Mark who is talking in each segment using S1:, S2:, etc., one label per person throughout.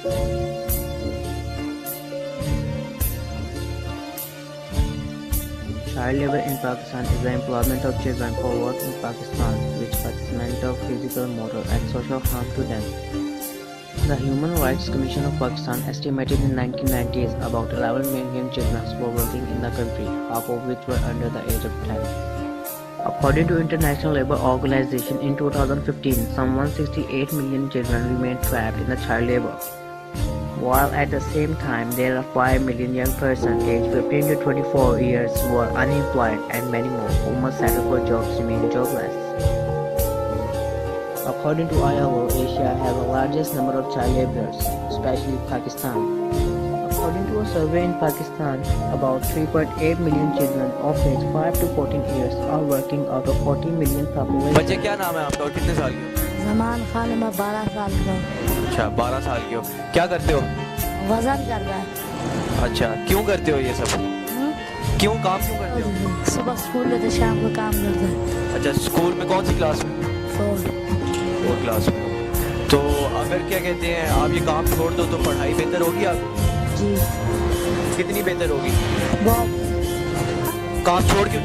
S1: Child labor in Pakistan is the employment of children for work in Pakistan, which causes mental, physical, moral, and social harm to them. The Human Rights Commission of Pakistan estimated in 1990s about 11 million children were working in the country, half of which were under the age of 10. According to International Labour Organization, in 2015, some 168 million children remained trapped in the child labor, while at the same time there are 5 million young persons aged 15 to 24 years who are unemployed and many more who must settle for jobs remain jobless. According to ILO, Asia has the largest number of child laborers, especially Pakistan. According to a survey in Pakistan, about 3.8 million children of age 5 to 14 years are working out of 40 million population.
S2: बच्चे क्या नाम है आपका और कितने साल के हो?
S3: जमान खान, मैं 12 साल का हूँ।
S2: अच्छा 12 साल के हो। क्या करते हो?
S3: वजन कर रहा है।
S2: अच्छा क्यों करते हो ये सब? क्यों काम क्यों करते हो?
S3: सुबह स्कूल जाते, शाम को काम करते हैं।
S2: अच्छा स्कूल में कौन सी क्लास में? 4 क्लास में। तो अगर क्या कहते हैं आप ये काम छोड़ दो तो पढ़ाई बेहतर होगी आपकी?
S3: जी।
S2: कितनी बेहतर होगी?
S3: बहुत।
S2: काम छोड़ के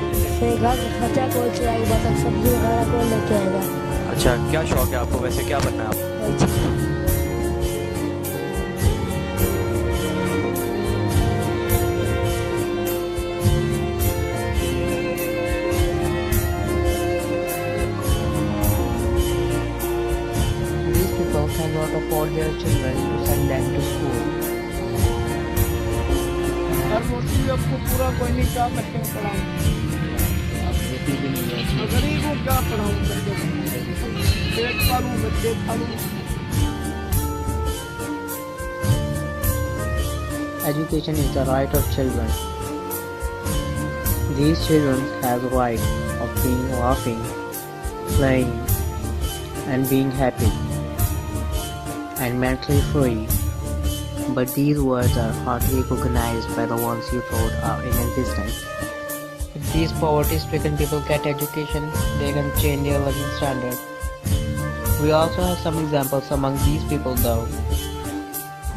S3: घर खर्चा कोई चलाएगी, बस सब्जी वगैरह कोई लेके आएगा।
S2: अच्छा क्या शौक है आपको, वैसे क्या बनना है आपको?
S1: These people cannot afford their children to send them to school.
S4: आपको पूरा कोई नहीं, क्या करके पढ़ाऊँ? गरीबों क्या पढ़ाऊँ करके? पेट पालूँ, बच्चे पालूँ।
S1: Education is the right of children. These children have the right of being laughing, playing, and being happy, and mentally free. But these words are hardly recognized by the ones you thought are in existence. If these poverty-stricken people get education, they can change their living standard. We also have some examples among these people though.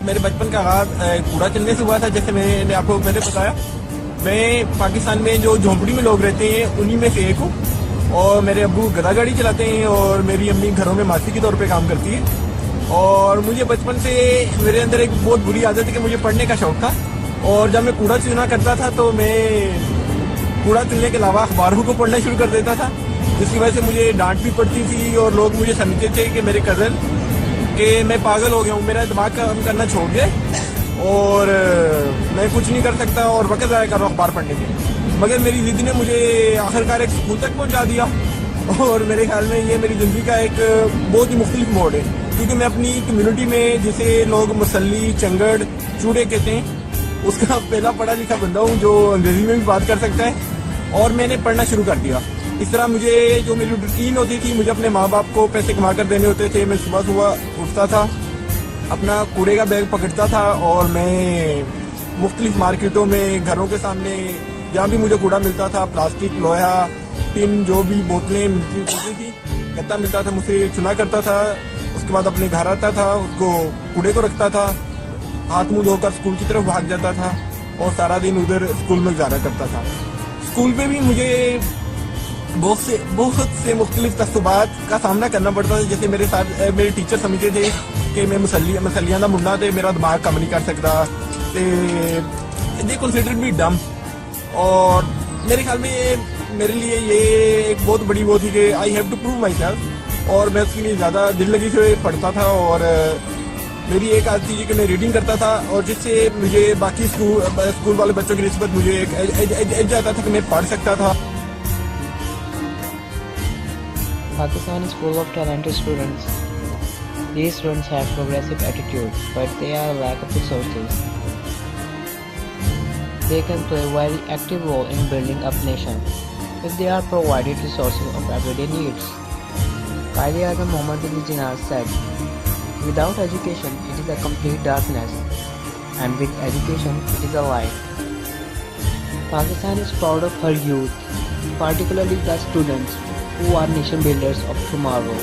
S4: मेरे बचपन का आगाज कूड़ा चलने से हुआ था, जैसे मैंने आपको पहले बताया। मैं पाकिस्तान में जो झोंपड़ी में लोग रहते हैं उन्हीं में से एक हूँ, और मेरे अब्बू गधा गाड़ी चलाते हैं और मेरी अम्मी घरों में मासी के तौर पे काम करती है। और मुझे बचपन से मेरे अंदर एक बहुत बुरी आदत है कि मुझे पढ़ने का शौक था, और जब मैं कूड़ा चुना करता था तो मैं कूड़ा चुनने के अलावा अखबारों को पढ़ना शुरू कर देता था, जिसकी वजह से मुझे डांट भी पड़ती थी और लोग मुझे समझते थे कि मेरे कज़न कि मैं पागल हो गया हूँ, मेरा दिमाग काम करना छोड़ गया और मैं कुछ नहीं कर सकता और वक्त ज़ाया कर रहा हूँ अखबार पढ़ने के। मगर मेरी जिद ने मुझे आखिरकार एक स्कूल तक पहुँचा दिया, और मेरे ख्याल में ये मेरी ज़िंदगी का एक बहुत ही मुख्तलिफ मोड़ है, क्योंकि मैं अपनी कम्युनिटी में जिसे लोग मुसल्ली, चंगड़, चूड़े कहते हैं, उसका पहला पढ़ा लिखा बंदा हूँ जो अंग्रेजी में भी बात कर सकता है। और मैंने पढ़ना शुरू कर दिया। इस तरह मुझे जो मेरी रूटीन होती थी, मुझे अपने माँ बाप को पैसे कमा कर देने होते थे। मैं सुबह सुबह उठता था, अपना कूड़े का बैग पकड़ता था और मैं मुख्तलिफ मार्केटों में, घरों के सामने जहाँ भी मुझे कूड़ा मिलता था, प्लास्टिक, लोहा, टिन, जो भी बोतलें मिलती थी, गत्ता मिलता था, मुझसे चुना करता था। उसके बाद अपने घर आता था, उसको कूड़े को रखता था, हाथ मुंह धोकर स्कूल की तरफ भाग जाता था और सारा दिन उधर स्कूल में गुजारा करता था। स्कूल में भी मुझे बहुत से मुख्तलिफ तस्सुबात का सामना करना पड़ता था। जैसे मेरे टीचर समझते थे कि मैं मसलियां दा मुन्ना थे, मेरा दिमाग काम नहीं कर सकता, दे कंसिडर मी डम। और मेरे ख्याल में मेरे लिए ये एक बहुत बड़ी वो थी कि I have to prove myself, और मैं उसके लिए ज़्यादा दिल लगी से पढ़ता था। और मेरी एक आदत थी कि मैं रीडिंग करता था, और जिससे मुझे बाकी स्कूल वाले बच्चों की निस्बत मुझे एक एज आता था कि मैं पढ़ सकता था।
S1: Pakistan is full of talented students. These students have progressive attitudes, but they are lack of resources. They can play a very active role in building up nation if they are provided resources of everyday needs. Quaid-e-Azam Muhammad Ali Jinnah said, "Without education, it is a complete darkness, and with education, it is a light." Pakistan is proud of her youth, particularly the students who are nation builders of tomorrow.